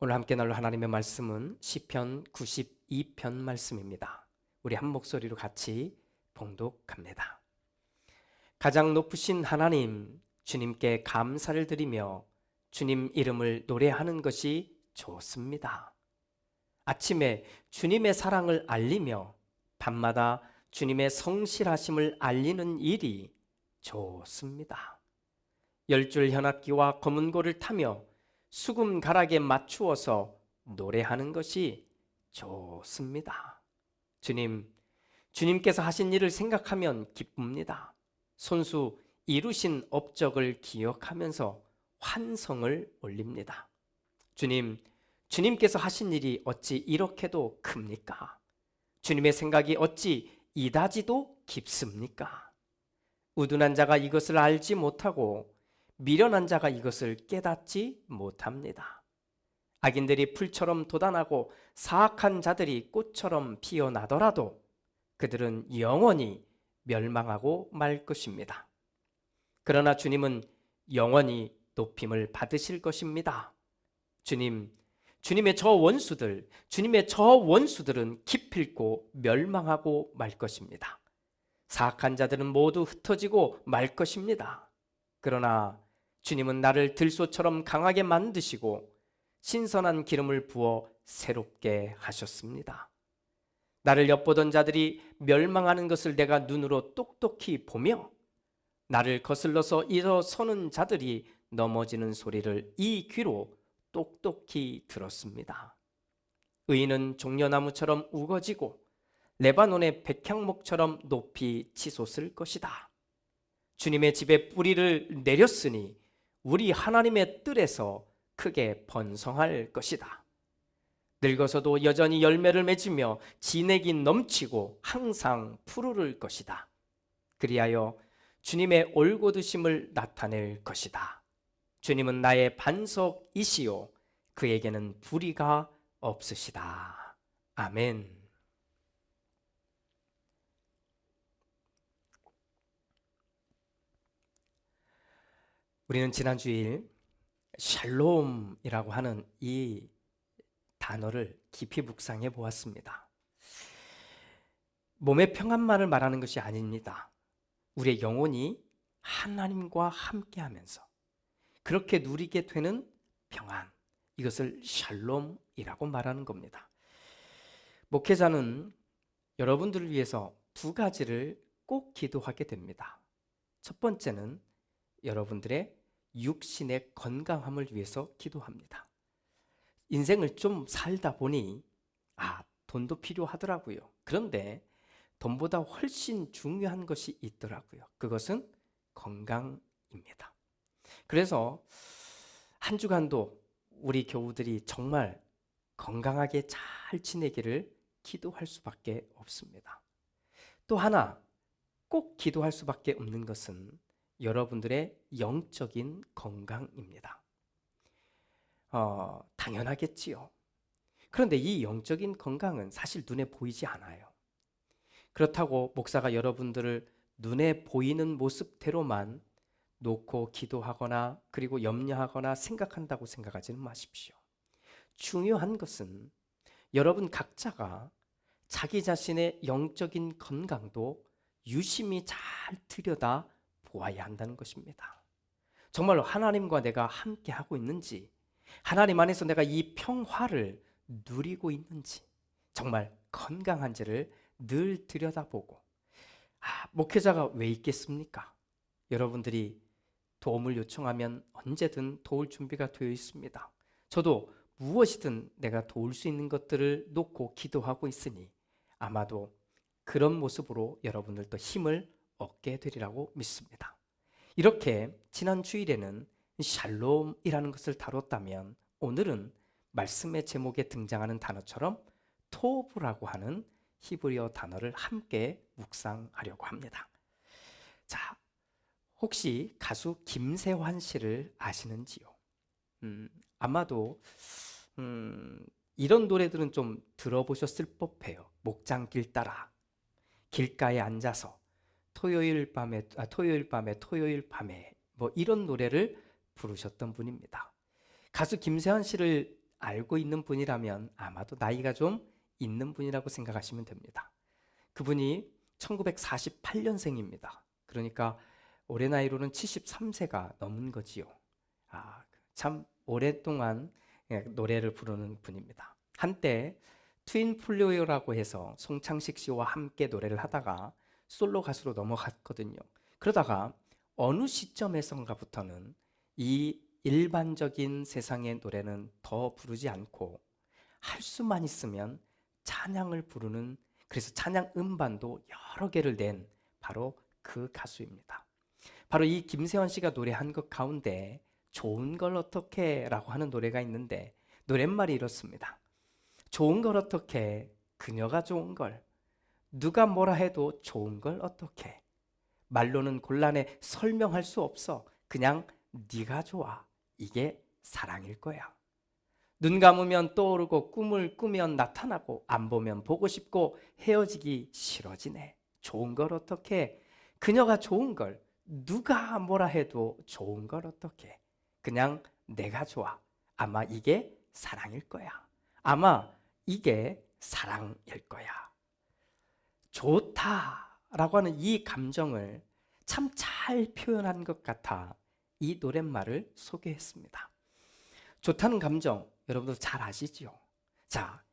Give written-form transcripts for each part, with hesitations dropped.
오늘 함께 나눌 하나님의 말씀은 시편 92편 말씀입니다. 우리 한 목소리로 같이 봉독합니다. 가장 높으신 하나님, 주님께 감사를 드리며 주님 이름을 노래하는 것이 좋습니다. 아침에 주님의 사랑을 알리며 밤마다 주님의 성실하심을 알리는 일이 좋습니다. 열줄 현악기와 검은고를 타며 수금 가락에 맞추어서 노래하는 것이 좋습니다. 주님께서 하신 일을 생각하면 기쁩니다. 손수 이루신 업적을 기억하면서 환성을 올립니다. 주님께서 하신 일이 어찌 이렇게도 큽니까? 주님의 생각이 어찌 이다지도 깊습니까? 우둔한 자가 이것을 알지 못하고 미련한 자가 이것을 깨닫지 못합니다. 악인들이 풀처럼 돋아나고 사악한 자들이 꽃처럼 피어나더라도 그들은 영원히 멸망하고 말 것입니다. 그러나 주님은 영원히 높임을 받으실 것입니다. 주님의 저 원수들은 기필코 멸망하고 말 것입니다. 사악한 자들은 모두 흩어지고 말 것입니다. 그러나 주님은 나를 들소처럼 강하게 만드시고 신선한 기름을 부어 새롭게 하셨습니다. 나를 엿보던 자들이 멸망하는 것을 내가 눈으로 똑똑히 보며 나를 거슬러서 일어서는 자들이 넘어지는 소리를 이 귀로 똑똑히 들었습니다. 의인은 종려나무처럼 우거지고 레바논의 백향목처럼 높이 치솟을 것이다. 주님의 집에 뿌리를 내렸으니 우리 하나님의 뜰에서 크게 번성할 것이다. 늙어서도 여전히 열매를 맺으며 진액이 넘치고 항상 푸르를 것이다. 그리하여 주님의 올곧으심을 나타낼 것이다. 주님은 나의 반석이시요 그에게는 불의가 없으시다. 아멘. 우리는 지난 주일 샬롬이라고 하는 이 단어를 깊이 묵상해 보았습니다. 몸의 평안만을 말하는 것이 아닙니다. 우리의 영혼이 하나님과 함께하면서 그렇게 누리게 되는 평안, 이것을 샬롬이라고 말하는 겁니다. 목회자는 여러분들을 위해서 두 가지를 꼭 기도하게 됩니다. 첫 번째는 여러분들의 육신의 건강함을 위해서 기도합니다. 인생을 좀 살다 보니 돈도 필요하더라고요. 그런데 돈보다 훨씬 중요한 것이 있더라고요. 그것은 건강입니다. 그래서 한 주간도 우리 교우들이 정말 건강하게 잘 지내기를 기도할 수밖에 없습니다. 또 하나 꼭 기도할 수밖에 없는 것은 여러분들의 영적인 건강입니다. 당연하겠지요. 그런데 이 영적인 건강은 사실 눈에 보이지 않아요. 그렇다고 목사가 여러분들을 눈에 보이는 모습대로만 놓고 기도하거나 그리고 염려하거나 생각한다고 생각하지는 마십시오. 중요한 것은 여러분 각자가 자기 자신의 영적인 건강도 유심히 잘 들여다 보아야 한다는 것입니다. 정말로 하나님과 내가 함께 하고 있는지, 하나님 안에서 내가 이 평화를 누리고 있는지, 정말 건강한지를 늘 들여다보고, 목회자가 왜 있겠습니까? 여러분들이 도움을 요청하면 언제든 도울 준비가 되어 있습니다. 저도 무엇이든 내가 도울 수 있는 것들을 놓고 기도하고 있으니 아마도 그런 모습으로 여러분들도 힘을 얻게 되리라고 믿습니다. 이렇게 지난 주일에는 샬롬이라는 것을 다뤘다면 오늘은 말씀의 제목에 등장하는 단어처럼 토브라고 하는 히브리어 단어를 함께 묵상하려고 합니다. 자, 혹시 가수 김세환 씨를 아시는지요? 아마도 이런 노래들은 좀 들어보셨을 법해요. 목장길 따라, 길가에 앉아서, 토요일 밤에 뭐 이런 노래를 부르셨던 분입니다. 가수 김세환 씨를 알고 있는 분이라면 아마도 나이가 좀 있는 분이라고 생각하시면 됩니다. 그분이 1948년생입니다. 그러니까 올해 나이로는 73세가 넘은 거지요. 참 오랫동안 노래를 부르는 분입니다. 한때 트윈 플루어라고 해서 송창식 씨와 함께 노래를 하다가 솔로 가수로 넘어갔거든요. 그러다가 어느 시점에선가부터는 이 일반적인 세상의 노래는 더 부르지 않고 할 수만 있으면 찬양을 부르는, 그래서 찬양 음반도 여러 개를 낸 바로 그 가수입니다. 바로 이 김세원 씨가 노래한 것 가운데 좋은 걸 어떻게 라고 하는 노래가 있는데 노랫말이 이렇습니다. 좋은 걸 어떻게, 그녀가 좋은 걸, 누가 뭐라 해도 좋은 걸 어떻게, 말로는 곤란해 설명할 수 없어, 그냥 네가 좋아, 이게 사랑일 거야. 눈 감으면 떠오르고 꿈을 꾸면 나타나고 안 보면 보고 싶고 헤어지기 싫어지네. 좋은 걸 어떻게, 그녀가 좋은 걸, 누가 뭐라 해도 좋은 걸 어떻게, 그냥 내가 좋아. 아마 이게 사랑일 거야. 아마 이게 사랑일 거야. 좋다라고 하는 이 감정을 참 잘 표현한 것 같아 이 노랫말을 소개했습니다. 좋다는 감정 여러분도 잘 아시죠? 자,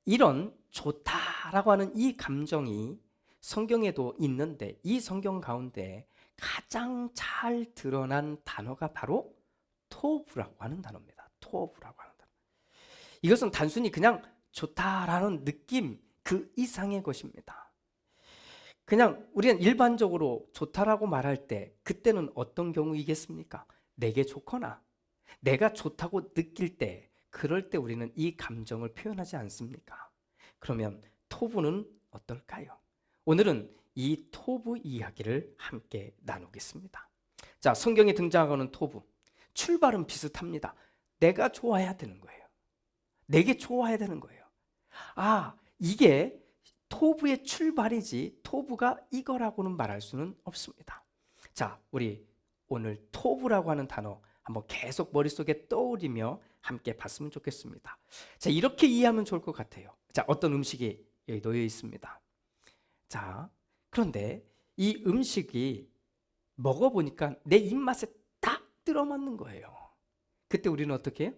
이런 좋다라고 하는 이 감정이 성경에도 있는데 이 성경 가운데 가장 잘 드러난 단어가 바로 토부라고 하는 단어입니다. 토부라고 하는 단어. 이것은 단순히 그냥 좋다라는 느낌 그 이상의 것입니다. 그냥 우리는 일반적으로 좋다라고 말할 때 그때는 어떤 경우이겠습니까? 내게 좋거나 내가 좋다고 느낄 때, 그럴 때 우리는 이 감정을 표현하지 않습니까? 그러면 토부는 어떨까요? 오늘은 이 토부 이야기를 함께 나누겠습니다. 자, 성경에 등장하는 토부, 출발은 비슷합니다. 내가 좋아야 되는 거예요. 내게 좋아야 되는 거예요. 이게 토부의 출발이지 토부가 이거라고는 말할 수는 없습니다. 자, 우리 오늘 토부라고 하는 단어 한번 계속 머릿속에 떠오르며 함께 봤으면 좋겠습니다. 자, 이렇게 이해하면 좋을 것 같아요. 자, 어떤 음식이 여기 놓여 있습니다. 자, 그런데 이 음식이 먹어보니까 내 입맛에 딱 들어맞는 거예요. 그때 우리는 어떻게 해요?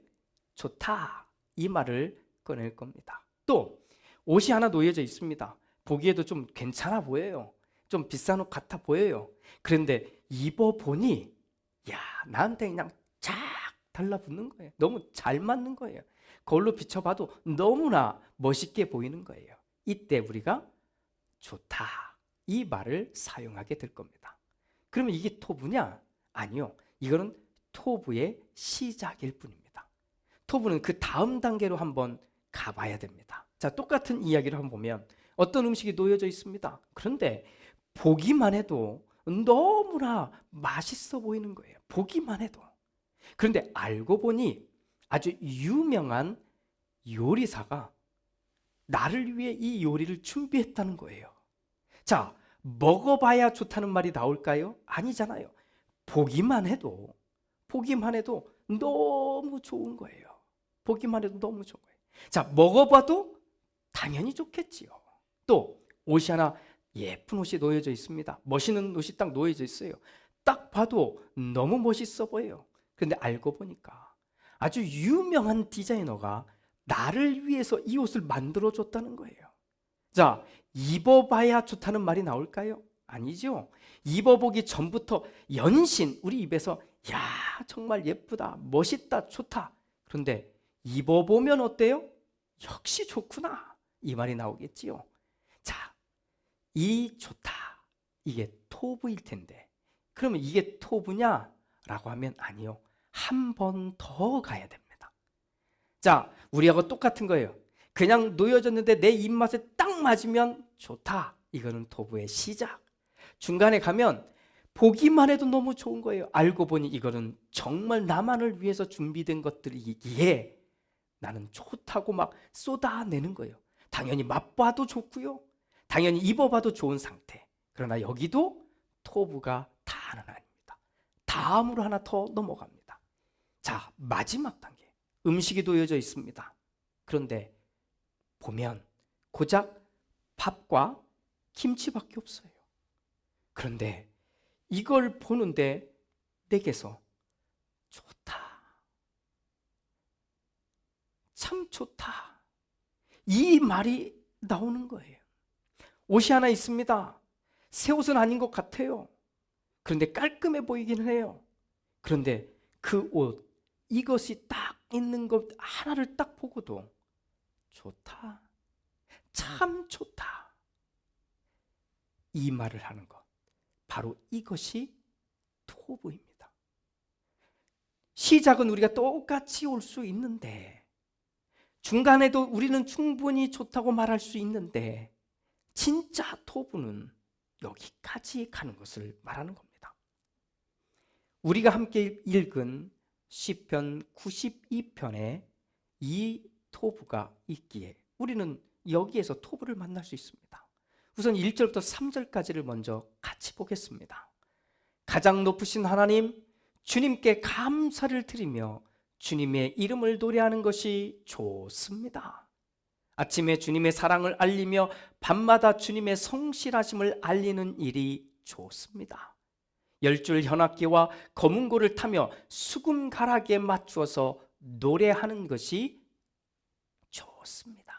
좋다, 이 말을 꺼낼 겁니다. 또 옷이 하나 놓여져 있습니다. 보기에도 좀 괜찮아 보여요. 좀 비싼 옷 같아 보여요. 그런데 입어보니 나한테 그냥 쫙 달라붙는 거예요. 너무 잘 맞는 거예요. 거울로 비춰봐도 너무나 멋있게 보이는 거예요. 이때 우리가 좋다, 이 말을 사용하게 될 겁니다. 그러면 이게 토부냐? 아니요. 이거는 토부의 시작일 뿐입니다. 토부는 그 다음 단계로 한번 가봐야 됩니다. 자, 똑같은 이야기를 한번 보면 어떤 음식이 놓여져 있습니다. 그런데 보기만 해도 너무나 맛있어 보이는 거예요. 보기만 해도. 그런데 알고 보니 아주 유명한 요리사가 나를 위해 이 요리를 준비했다는 거예요. 자, 먹어봐야 좋다는 말이 나올까요? 아니잖아요. 보기만 해도 너무 좋은 거예요. 보기만 해도 너무 좋은 거예요. 자, 먹어봐도 당연히 좋겠지요. 또 옷이 하나, 예쁜 옷이 놓여져 있습니다. 멋있는 옷이 딱 놓여져 있어요. 딱 봐도 너무 멋있어 보여요. 그런데 알고 보니까 아주 유명한 디자이너가 나를 위해서 이 옷을 만들어 줬다는 거예요. 자, 입어봐야 좋다는 말이 나올까요? 아니죠. 입어보기 전부터 연신 우리 입에서 정말 예쁘다, 멋있다, 좋다. 그런데 입어보면 어때요? 역시 좋구나, 이 말이 나오겠지요. 자, 이 좋다, 이게 토부일 텐데 그러면 이게 토부냐? 라고 하면 아니요. 한 번 더 가야 됩니다. 자, 우리하고 똑같은 거예요. 그냥 놓여졌는데 내 입맛에 딱 맞으면 좋다, 이거는 토부의 시작. 중간에 가면 보기만 해도 너무 좋은 거예요. 알고 보니 이거는 정말 나만을 위해서 준비된 것들이기에 나는 좋다고 막 쏟아내는 거예요. 당연히 맛봐도 좋고요, 당연히 입어봐도 좋은 상태. 그러나 여기도 토부가 다는 아닙니다. 다음으로 하나 더 넘어갑니다. 자, 마지막 단계. 음식이 놓여져 있습니다. 그런데 보면 고작 밥과 김치밖에 없어요. 그런데 이걸 보는데 내게서 좋다, 참 좋다, 이 말이 나오는 거예요. 옷이 하나 있습니다. 새 옷은 아닌 것 같아요. 그런데 깔끔해 보이기는 해요. 그런데 그 옷, 이것이 딱 있는 것 하나를 딱 보고도 좋다, 참 좋다, 이 말을 하는 것, 바로 이것이 토부입니다. 시작은 우리가 똑같이 올 수 있는데, 중간에도 우리는 충분히 좋다고 말할 수 있는데, 진짜 토부는 여기까지 가는 것을 말하는 겁니다. 우리가 함께 읽은 시편 92편에 이 토부가 있기에 우리는 여기에서 토부를 만날 수 있습니다. 우선 1절부터 3절까지를 먼저 같이 보겠습니다. 가장 높으신 하나님, 주님께 감사를 드리며 주님의 이름을 노래하는 것이 좋습니다. 아침에 주님의 사랑을 알리며 밤마다 주님의 성실하심을 알리는 일이 좋습니다. 10줄 현악기와 검은고를 타며 수금가락에 맞추어서 노래하는 것이 좋습니다.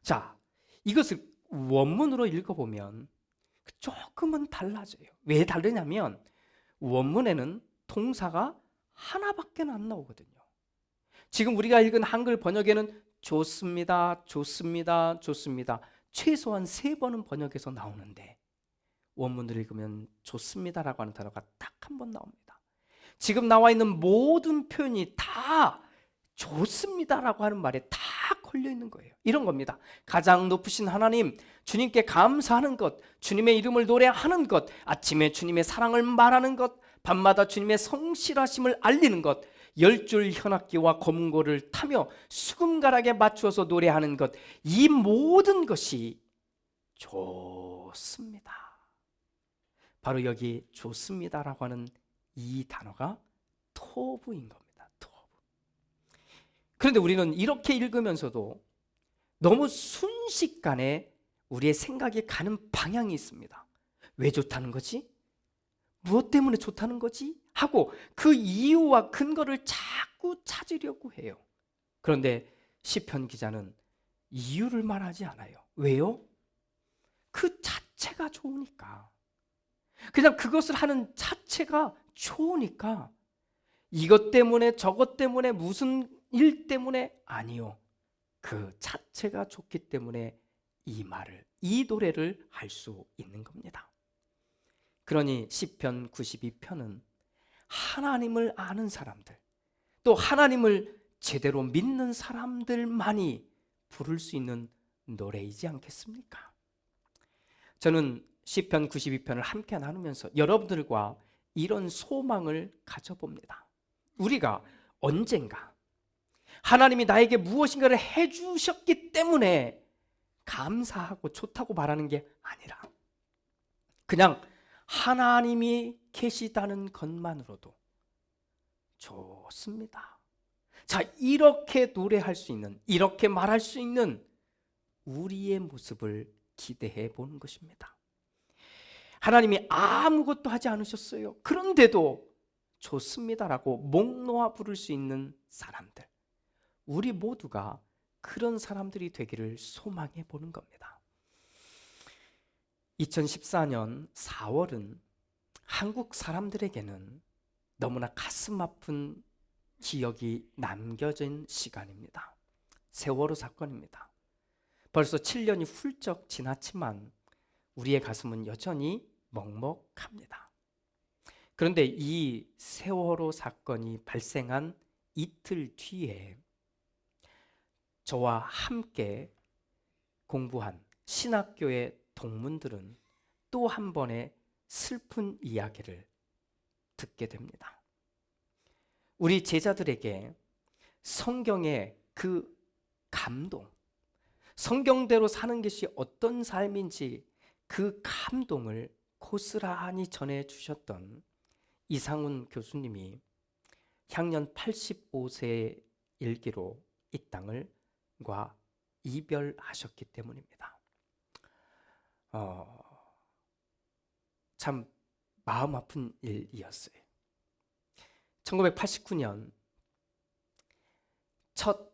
자, 이것을 원문으로 읽어보면 조금은 달라져요. 왜 다르냐면 원문에는 동사가 하나밖에 안 나오거든요. 지금 우리가 읽은 한글 번역에는 좋습니다, 좋습니다, 좋습니다, 최소한 3번은 번역해서 나오는데 원문을 읽으면 좋습니다라고 하는 단어가 딱 한 번 나옵니다. 지금 나와 있는 모든 표현이 다 좋습니다라고 하는 말에 다 걸려 있는 거예요. 이런 겁니다. 가장 높으신 하나님, 주님께 감사하는 것, 주님의 이름을 노래하는 것, 아침에 주님의 사랑을 말하는 것, 밤마다 주님의 성실하심을 알리는 것, 10줄 현악기와 검은고를 타며 수금가락에 맞추어서 노래하는 것, 이 모든 것이 좋습니다. 바로 여기 좋습니다라고 하는 이 단어가 토부인 겁니다. 토부. 그런데 우리는 이렇게 읽으면서도 너무 순식간에 우리의 생각이 가는 방향이 있습니다. 왜 좋다는 거지? 무엇 때문에 좋다는 거지? 하고 그 이유와 근거를 자꾸 찾으려고 해요. 그런데 시편 기자는 이유를 말하지 않아요. 왜요? 그 자체가 좋으니까. 그냥 그것을 하는 자체가 좋으니까 이것 때문에 저것 때문에 무슨 일 때문에 아니요. 그 자체가 좋기 때문에 이 말을, 이 노래를 할 수 있는 겁니다. 그러니 시편 92편은 하나님을 아는 사람들, 또 하나님을 제대로 믿는 사람들만이 부를 수 있는 노래이지 않겠습니까? 저는 시편 92편을 함께 나누면서 여러분들과 이런 소망을 가져봅니다. 우리가 언젠가 하나님이 나에게 무엇인가를 해주셨기 때문에 감사하고 좋다고 말하는 게 아니라 그냥 하나님이 계시다는 것만으로도 좋습니다. 자, 이렇게 노래할 수 있는, 이렇게 말할 수 있는 우리의 모습을 기대해 보는 것입니다. 하나님이 아무것도 하지 않으셨어요. 그런데도 좋습니다라고 목 놓아 부를 수 있는 사람들, 우리 모두가 그런 사람들이 되기를 소망해 보는 겁니다. 2014년 4월은 한국 사람들에게는 너무나 가슴 아픈 기억이 남겨진 시간입니다. 세월호 사건입니다. 벌써 7년이 훌쩍 지났지만 우리의 가슴은 여전히 먹먹합니다. 그런데 이 세월호 사건이 발생한 이틀 뒤에 저와 함께 공부한 신학교의 동문들은 또 한 번의 슬픈 이야기를 듣게 됩니다. 우리 제자들에게 성경의 그 감동, 성경대로 사는 것이 어떤 삶인지 그 감동을 고스란히 전해 주셨던 이상훈 교수님이 향년 85세의 일기로 이 땅을과 이별하셨기 때문입니다. 참 마음 아픈 일이었어요. 1989년 첫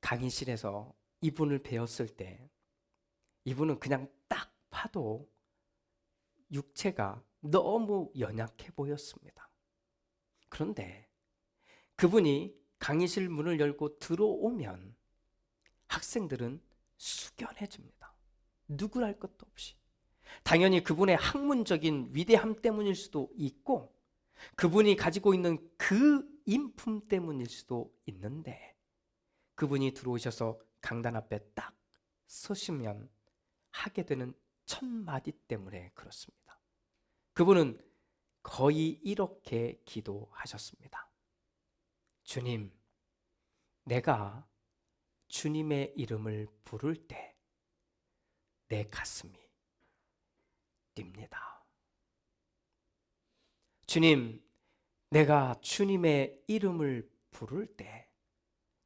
강의실에서 이분을 배웠을 때 이분은 그냥 딱 봐도 육체가 너무 연약해 보였습니다. 그런데 그분이 강의실 문을 열고 들어오면 학생들은 숙연해집니다. 누구랄 것도 없이. 당연히 그분의 학문적인 위대함 때문일 수도 있고 그분이 가지고 있는 그 인품 때문일 수도 있는데 그분이 들어오셔서 강단 앞에 딱 서시면 하게 되는 첫 마디 때문에 그렇습니다. 그분은 거의 이렇게 기도하셨습니다. 주님, 내가 주님의 이름을 부를 때 내 가슴이 뜁니다. 주님, 내가 주님의 이름을 부를 때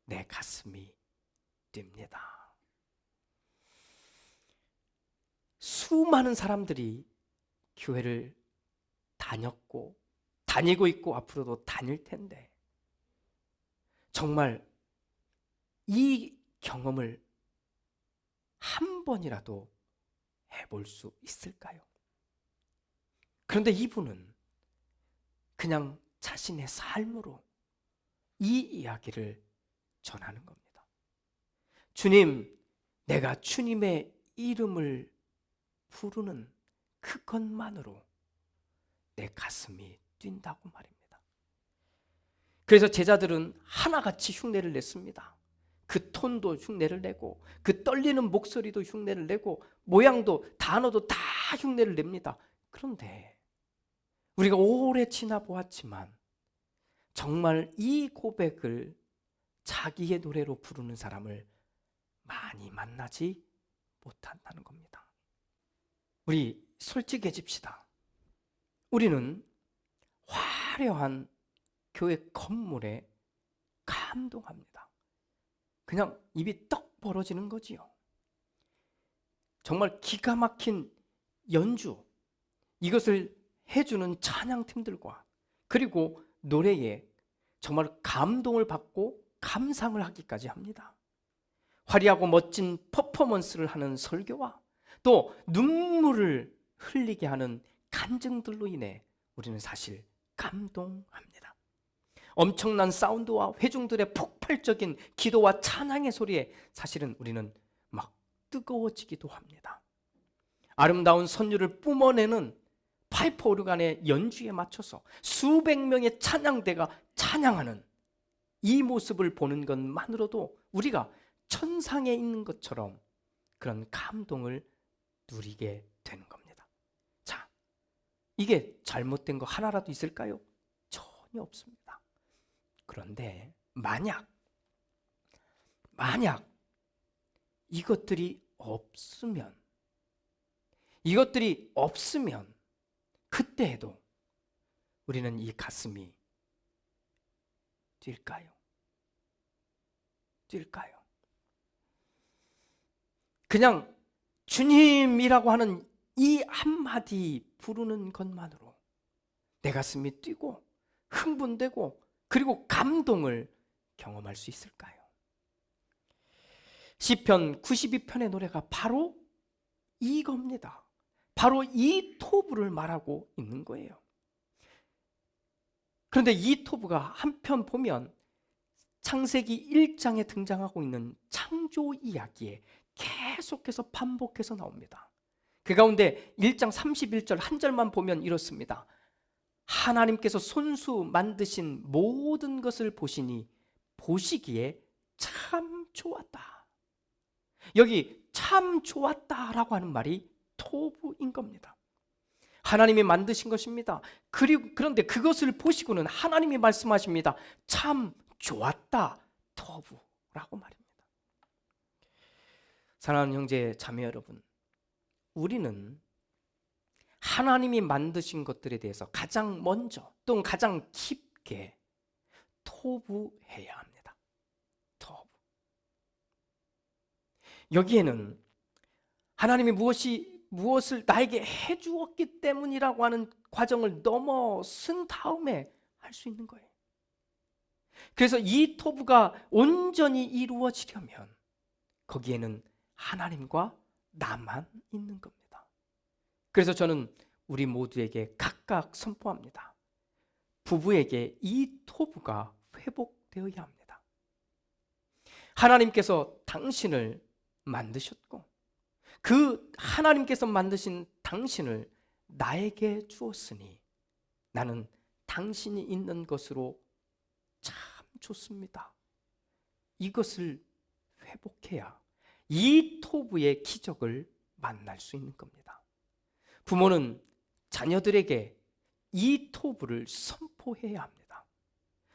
내 가슴이 뜁니다. 수많은 사람들이 교회를 다녔고 다니고 있고 앞으로도 다닐 텐데 정말 이 경험을 한 번이라도 해볼 수 있을까요? 그런데 이분은 그냥 자신의 삶으로 이 이야기를 전하는 겁니다. 주님, 내가 주님의 이름을 부르는 그것만으로 내 가슴이 뛴다고 말입니다. 그래서 제자들은 하나같이 흉내를 냈습니다. 그 톤도 흉내를 내고 그 떨리는 목소리도 흉내를 내고 모양도 단어도 다 흉내를 냅니다. 그런데 우리가 오래 지나보았지만 정말 이 고백을 자기의 노래로 부르는 사람을 많이 만나지 못한다는 겁니다. 우리 솔직해집시다. 우리는 화려한 교회 건물에 감동합니다. 그냥 입이 떡 벌어지는 거지요. 정말 기가 막힌 연주, 이것을 해주는 찬양팀들과 그리고 노래에 정말 감동을 받고 감상을 하기까지 합니다. 화려하고 멋진 퍼포먼스를 하는 설교와 또 눈물을 흘리게 하는 간증들로 인해 우리는 사실 감동합니다. 엄청난 사운드와 회중들의 폭발적인 기도와 찬양의 소리에 사실은 우리는 막 뜨거워지기도 합니다. 아름다운 선율을 뿜어내는 파이프 오르간의 연주에 맞춰서 수백 명의 찬양대가 찬양하는 이 모습을 보는 것만으로도 우리가 천상에 있는 것처럼 그런 감동을 누리게 되는 겁니다. 자, 이게 잘못된 거 하나라도 있을까요? 전혀 없습니다. 그런데 만약 이것들이 없으면 그때에도 우리는 이 가슴이 뛸까요? 그냥 주님이라고 하는 이 한마디 부르는 것만으로 내 가슴이 뛰고 흥분되고 그리고 감동을 경험할 수 있을까요? 시편 92편의 노래가 바로 이겁니다. 바로 이 토부를 말하고 있는 거예요. 그런데 이 토부가 한편 보면 창세기 1장에 등장하고 있는 창조 이야기에 계속해서 반복해서 나옵니다. 그 가운데 1장 31절 한 절만 보면 이렇습니다. 하나님께서 손수 만드신 모든 것을 보시니 보시기에 참 좋았다. 여기 참 좋았다라고 하는 말이 토부인 겁니다. 하나님이 만드신 것입니다. 그런데 그것을 보시고는 하나님이 말씀하십니다. 참 좋았다. 토부라고 말입니다. 사랑하는 형제 자매 여러분, 우리는 하나님이 만드신 것들에 대해서 가장 먼저 또는 가장 깊게 토부해야 합니다. 토부. 여기에는 하나님이 무엇을 나에게 해주었기 때문이라고 하는 과정을 넘어선 다음에 할 수 있는 거예요. 그래서 이 토부가 온전히 이루어지려면 거기에는 하나님과 나만 있는 겁니다. 그래서 저는 우리 모두에게 각각 선포합니다. 부부에게 이 토부가 회복되어야 합니다. 하나님께서 당신을 만드셨고 그 하나님께서 만드신 당신을 나에게 주었으니 나는 당신이 있는 것으로 참 좋습니다. 이것을 회복해야 이 토부의 기적을 만날 수 있는 겁니다. 부모는 자녀들에게 이 토부를 선포해야 합니다.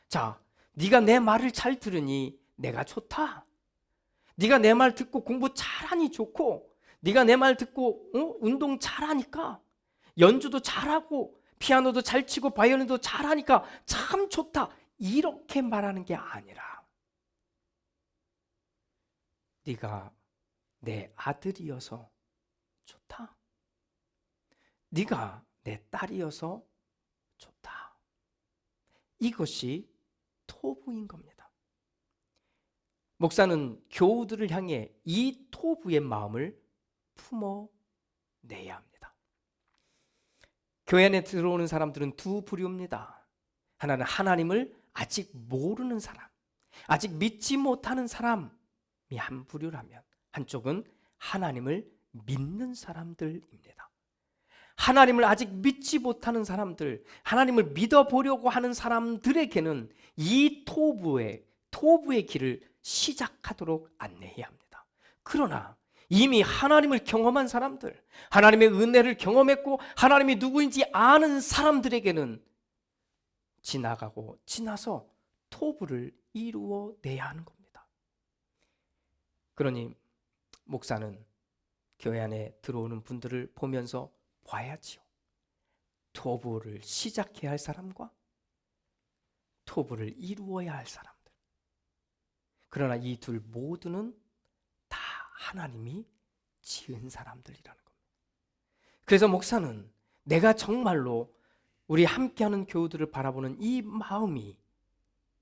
자, 네가 내 말을 잘 들으니 내가 좋다. 네가 내 말 듣고 공부 잘하니 좋고 네가 내 말 듣고 운동 잘하니까 연주도 잘하고 피아노도 잘 치고 바이올린도 잘하니까 참 좋다. 이렇게 말하는 게 아니라 네가 내 아들이어서 좋다. 네가 내 딸이어서 좋다. 이것이 토부인 겁니다. 목사는 교우들을 향해 이 토부의 마음을 품어내야 합니다. 교회 안에 들어오는 사람들은 두 부류입니다. 하나는 하나님을 아직 모르는 사람, 아직 믿지 못하는 사람이 한 부류라면 한쪽은 하나님을 믿는 사람들입니다. 하나님을 아직 믿지 못하는 사람들, 하나님을 믿어보려고 하는 사람들에게는 이 토부의 길을 시작하도록 안내해야 합니다. 그러나 이미 하나님을 경험한 사람들, 하나님의 은혜를 경험했고 하나님이 누구인지 아는 사람들에게는 지나서 토부를 이루어내야 하는 겁니다. 그러니 목사는 교회 안에 들어오는 분들을 보면서 봐야지요. 토부를 시작해야 할 사람과 토부를 이루어야 할 사람들. 그러나 이 둘 모두는 다 하나님이 지은 사람들이라는 겁니다. 그래서 목사는 내가 정말로 우리 함께하는 교우들을 바라보는 이 마음이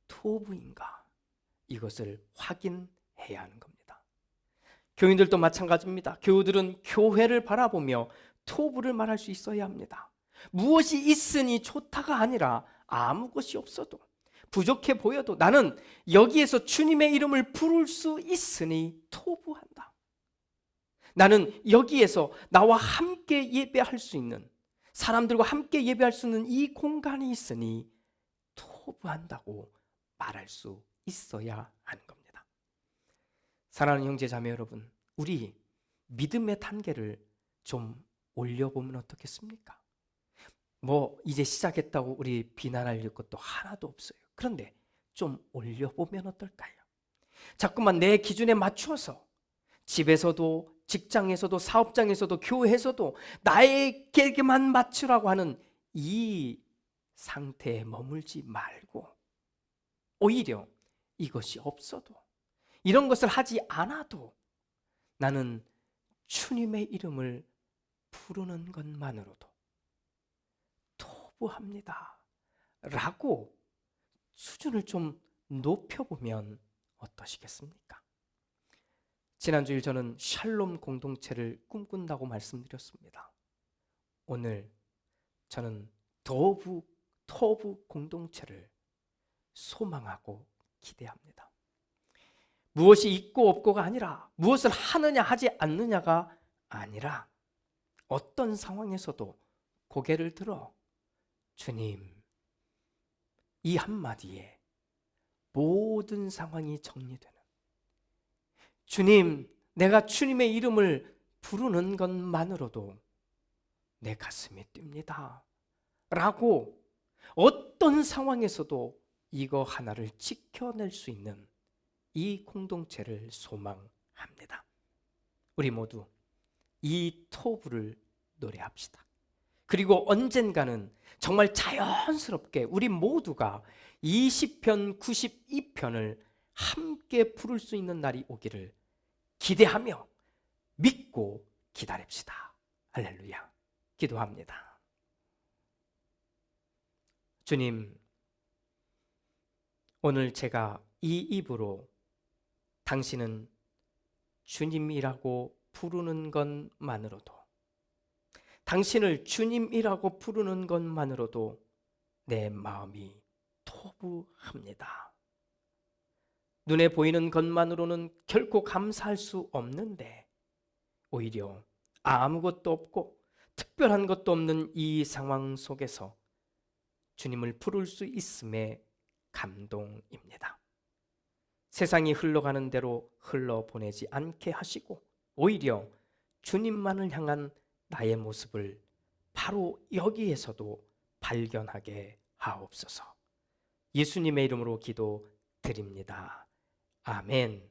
토부인가? 이것을 확인해야 하는 겁니다. 교인들도 마찬가지입니다. 교우들은 교회를 바라보며 토부를 말할 수 있어야 합니다. 무엇이 있으니 좋다가 아니라 아무 것이 없어도 부족해 보여도 나는 여기에서 주님의 이름을 부를 수 있으니 토부한다. 나는 여기에서 나와 함께 예배할 수 있는, 사람들과 함께 예배할 수 있는 이 공간이 있으니 토부한다고 말할 수 있어야 하는 겁니다. 사랑하는 형제 자매 여러분, 우리 믿음의 단계를 좀 올려보면 어떻겠습니까? 이제 시작했다고 우리 비난할 것도 하나도 없어요. 그런데 좀 올려보면 어떨까요? 자꾸만 내 기준에 맞추어서 집에서도 직장에서도 사업장에서도 교회에서도 나에게만 맞추라고 하는 이 상태에 머물지 말고 오히려 이것이 없어도 이런 것을 하지 않아도 나는 주님의 이름을 부르는 것만으로도 토부합니다 라고 수준을 좀 높여보면 어떠시겠습니까? 지난주일 저는 샬롬 공동체를 꿈꾼다고 말씀드렸습니다. 오늘 저는 토부 공동체를 소망하고 기대합니다. 무엇이 있고 없고가 아니라 무엇을 하느냐 하지 않느냐가 아니라 어떤 상황에서도 고개를 들어 주님, 이 한마디에 모든 상황이 정리되는, 주님, 내가 주님의 이름을 부르는 것만으로도 내 가슴이 뜁니다 라고 어떤 상황에서도 이거 하나를 지켜낼 수 있는 이 공동체를 소망합니다. 우리 모두 이 토부를 노래합시다. 그리고 언젠가는 정말 자연스럽게 우리 모두가 이 시편 92편을 함께 부를 수 있는 날이 오기를 기대하며 믿고 기다립시다. 할렐루야. 기도합니다. 주님, 오늘 제가 이 입으로 당신은 주님이라고 부르는 것만으로도, 당신을 주님이라고 부르는 것만으로도 내 마음이 토부합니다. 눈에 보이는 것만으로는 결코 감사할 수 없는데 오히려 아무것도 없고 특별한 것도 없는 이 상황 속에서 주님을 부를 수 있음에 감동입니다. 세상이 흘러가는 대로 흘러보내지 않게 하시고 오히려 주님만을 향한 나의 모습을 바로 여기에서도 발견하게 하옵소서. 예수님의 이름으로 기도드립니다. 아멘.